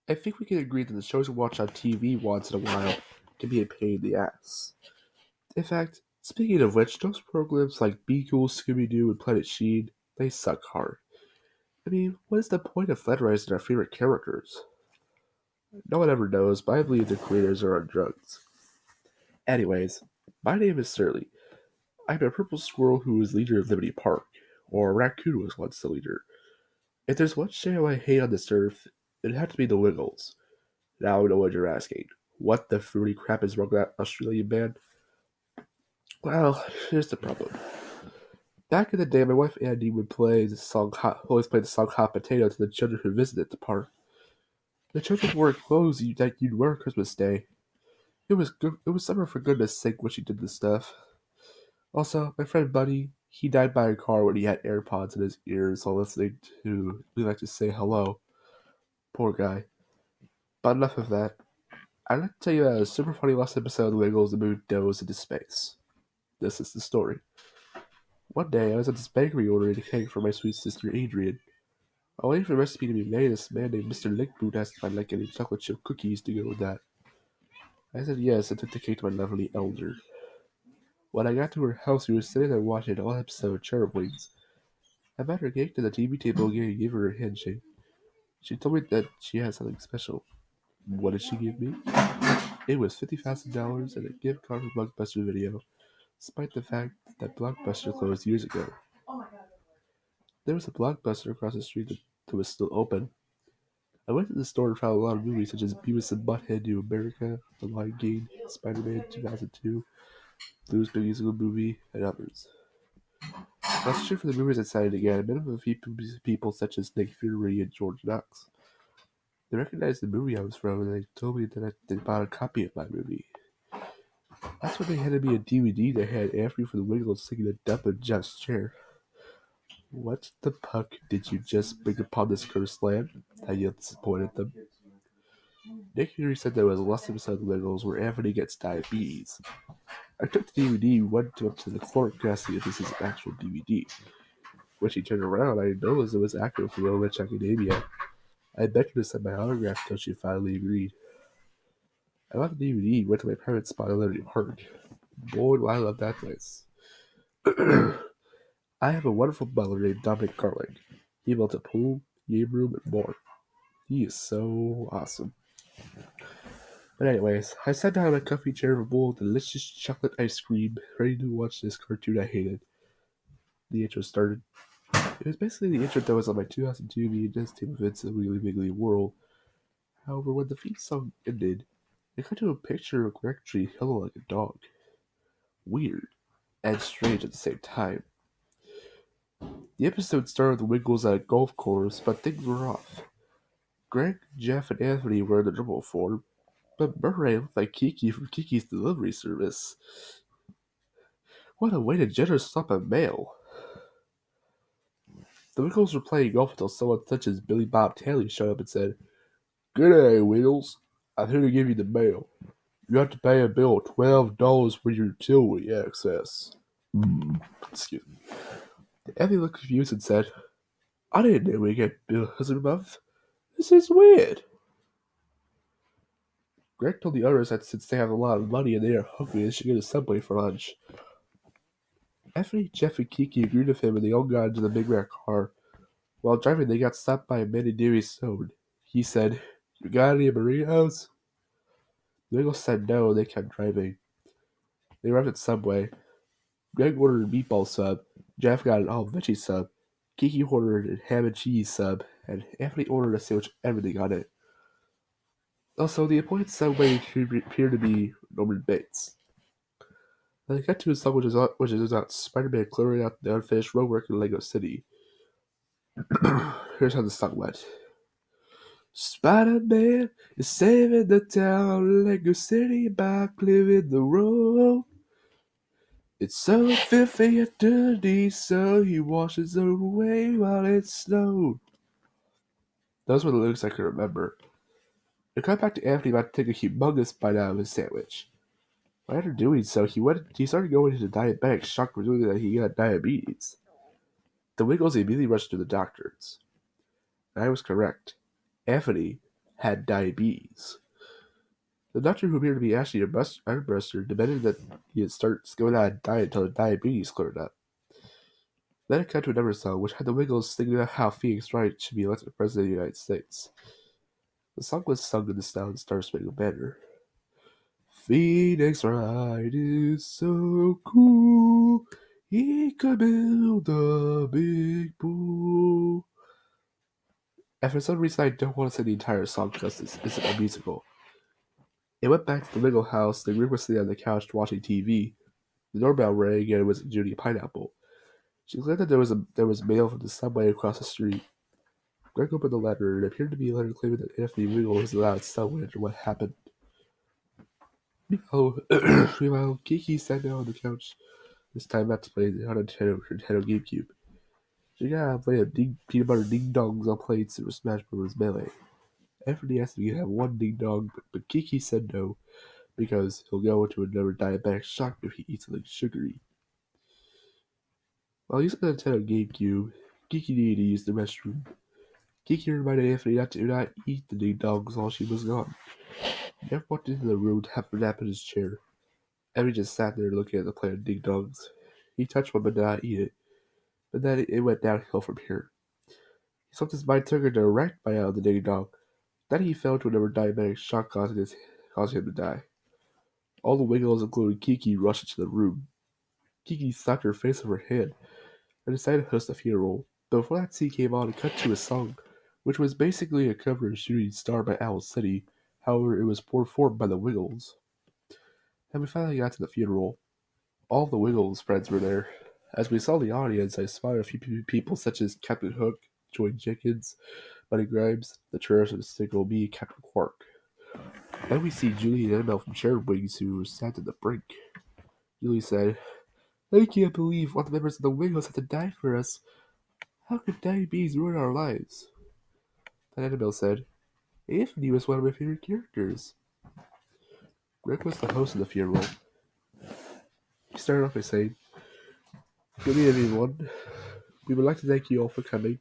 I think we can agree that the shows we watch on TV once in a while can be a pain in the ass. In fact, speaking of which, those programs like Be Cool, Scooby-Doo, and Planet Sheen, they suck hard. I mean, what is the point of fetishizing our favorite characters? No one ever knows, but I believe the creators are on drugs. Anyways, my name is Surly. I'm a purple squirrel who is leader of Liberty Park, or a raccoon was once the leader. If there's one show I hate on this earth, it'd have to be the Wiggles. Now I know what you're asking. What the fruity crap is wrong with that Australian band? Well, here's the problem. Back in the day, my wife Andy would always play the song Hot Potato to the children who visited the park. The children wore clothes that you'd wear on Christmas Day. It was good. It was summer for goodness sake when she did this stuff. Also, my friend Buddy, he died by a car when he had AirPods in his ears while listening to We Like to Say Hello. Poor guy. But enough of that. I'd like to tell you about a super funny last episode of The Wiggles the moon goes into space. This is the story. One day, I was at this bakery ordering a cake for my sweet sister Adrian. While waiting for the recipe to be made, this man named Mr. Linkboot asked if I'd like any chocolate chip cookies to go with that. I said yes and took the cake to my lovely elder. When I got to her house, she was sitting there watching an old episode of Cherub Wings. I met her cake to the TV table and gave her a handshake. She told me that she had something special. What did she give me? It was $50,000 and a gift card for Blockbuster Video, despite the fact that Blockbuster closed years ago. There was a Blockbuster across the street that was still open. I went to the store and found a lot of movies such as Beavis and Butthead New America, The Lion King, Spider-Man 2002, Blues Musical Movie, and others. I was searching for the movies I cited again. I met with a few people such as Nick Fury and George Knox. They recognized the movie I was from, and they told me that they bought a copy of my movie. That's when they handed me a DVD that had Anthony from the Wiggles singing a dump in Jeff's chair. What the puck did you just bring upon this cursed land? I yelled, disappointed them. Nick Fury said there was a last episode of the Wiggles where Anthony gets diabetes. I took the DVD and went up to the clerk to ask if this is an actual DVD. When she turned around, I noticed it was accurate for Low Rich Academia. I begged her to send my autograph until she finally agreed. I bought the DVD and went to my parents' spot in Liberty Park. Boy, do I love that place. I have a wonderful butler named Dominic Garlic. He built a pool, game room, and more. He is so awesome. But anyways, I sat down in my comfy chair with a bowl of delicious chocolate ice cream, ready to watch this cartoon I hated. The intro started. It was basically the intro that was on my 2002 VHS tape of It's a Wiggly Wiggly World. However, when the theme song ended, it cut to a picture of Greg Tree yellow like a dog. Weird and strange at the same time. The episode started with the Wiggles at a golf course, but things were off. Greg, Jeff, and Anthony were in the normal form, but Murray looked like Kiki from Kiki's Delivery Service. What a way to generously slap a mail. The Wiggles were playing golf until someone such as Billy Bob Taylor showed up and said, "G'day, Wiggles. I'm here to give you the mail. You have to pay a bill of $12 for your utility access." Excuse me. Anthony looked confused and said, "I didn't know we get bills a month. This is weird." Greg told the others that since they have a lot of money and they are hungry, they should go to Subway for lunch. Anthony, Jeff, and Kiki agreed with him and they all got into the big red car. While driving, they got stopped by a man named Dewey Stone. He said, "You got any burritos?" The Wiggles said no, and they kept driving. They arrived at Subway. Greg ordered a meatball sub, Jeff got an all-veggie sub, Kiki ordered a ham and cheese sub, and Anthony ordered a sandwich with everything on it. Also, the appointed Subway appeared to be Norman Bates. Then they got to a song which is about Spider-Man clearing out the unfinished roadwork in Lego City. Here's how the song went. Spider-Man is saving the town, Lego City, by clearing the road. It's so filthy and dirty, so he washes it away while it snowed. Those were the lyrics I could remember. It cut back to Anthony about to take a humongous bite out of his sandwich. After doing so, he started going into diabetic shock, presuming that he got diabetes. The Wiggles immediately rushed to the doctors. And I was correct. Anthony had diabetes. The doctor, who appeared to be Ashley Armbruster, demanded that he start going on a diet until the diabetes cleared up. Then it cut to another song, which had the Wiggles singing about how Phoenix Wright should be elected president of the United States. The song was sung in the style of Star Spangled Banner. Phoenix Wright is so cool, he could build a big pool. And for some reason, I don't want to sing the entire song because this isn't a musical. It went back to the Wiggle house. The group was sitting on the couch watching TV. The doorbell rang, and it was Judy Pineapple. She claimed that there was mail from the subway across the street. Greg opened the letter, and it appeared to be a letter claiming that Anthony Wiggle was allowed subway after what happened. Meanwhile, Kiki sat down on the couch, this time not to play the Nintendo GameCube. She got to play peanut butter ding-dongs on plates and Smash Bros. Melee. Anthony asked if he could have one ding-dong, but Kiki said no, because he'll go into another diabetic shock if he eats something sugary. While using the Nintendo GameCube, Kiki needed to use the restroom. Kiki reminded Anthony not to not eat the ding-dongs while she was gone. He never walked into the room to have a nap in his chair. Anthony just sat there looking at the plate of ding-dongs. He touched one but did not eat it, but then it went downhill from here. He felt his mind took a direct bite out of the ding-dong. Then he fell into another diabetic shock, causing him to die. All the Wiggles, including Kiki, rushed into the room. Kiki slapped her face with her hand and decided to host a funeral. But before that scene came on, it cut to a song, which was basically a cover of Shooting Star by Owl City. However, it was performed by the Wiggles. And we finally got to the funeral. All the Wiggles friends were there. As we saw the audience, I spotted a few people such as Captain Hook, Joy Jenkins, Buddy Grimes, the Church of Signal Me, Captain Quark. Then we see Julie and Annabelle from Shared Wings, who sat at the brink. Julie said, "I can't believe one of the members of the Wiggles had to die for us. How could diabetes ruin our lives?" Then Annabelle said, "Anthony was one of my favorite characters." Greg was the host of the funeral. He started off by saying, "Good evening, everyone. We would like to thank you all for coming.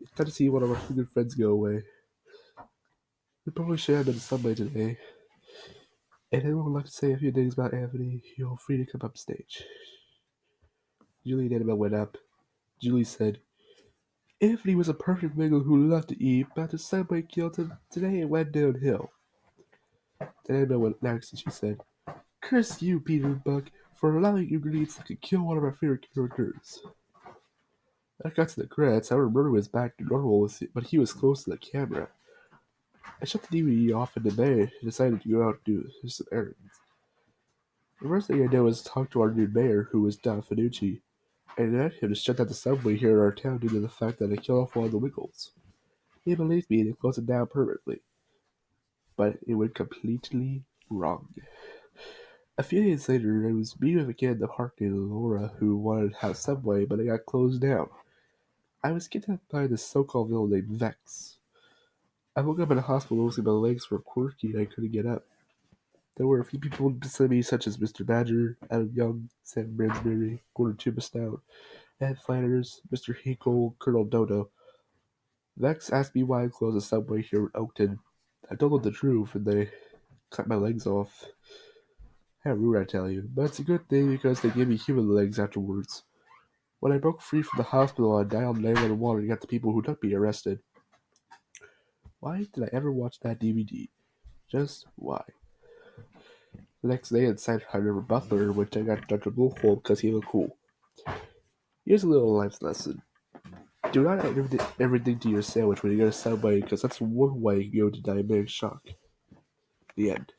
It's time to see one of our good friends go away. We probably should have been subway today. And anyone would like to say a few things about Anthony, feel free to come up stage." Julie and Annabelle went up. Julie said, "Anthony was a perfect Wiggle who loved to eat, but the subway killed him. Today it went downhill." Then Annabelle went next and she said, "Curse you, Peter Buck, for allowing ingredients that could kill one of our favorite characters." I got to the credits. I remember was back to normal, but he was close to the camera. I shut the DVD off in the bed and decided to go out and do some errands. The first thing I did was talk to our new mayor, who was Don Finucci, and asked him to shut down the subway here in our town due to the fact that I killed off all the Wiggles. He believed me and they closed it down permanently. But it went completely wrong. A few days later, it was me with a kid in the park named Laura who wanted to have Subway, but it got closed down. I was kidnapped by this so-called villain named Vex. I woke up in a hospital losing my legs were quirky and I couldn't get up. There were a few people beside me, such as Mr. Badger, Adam Young, Sam Bransberry, Gordon Tubestown, Ed Flanders, Mr. Hinkle, Colonel Dodo. Vex asked me why I closed the subway here in Oakton. I told them the truth, and they cut my legs off. How rude, I tell you, but it's a good thing because they gave me human legs afterwards. When I broke free from the hospital, I dialed 911 and got the people who took me arrested. Why did I ever watch that DVD? Just why? The next day, I decided I remember Butler, which I got Dr. Bullhole because he looked cool. Here's a little life lesson. Do not add everything to your sandwich when you go to Subway, because that's one way you go to diabetic shock. The end.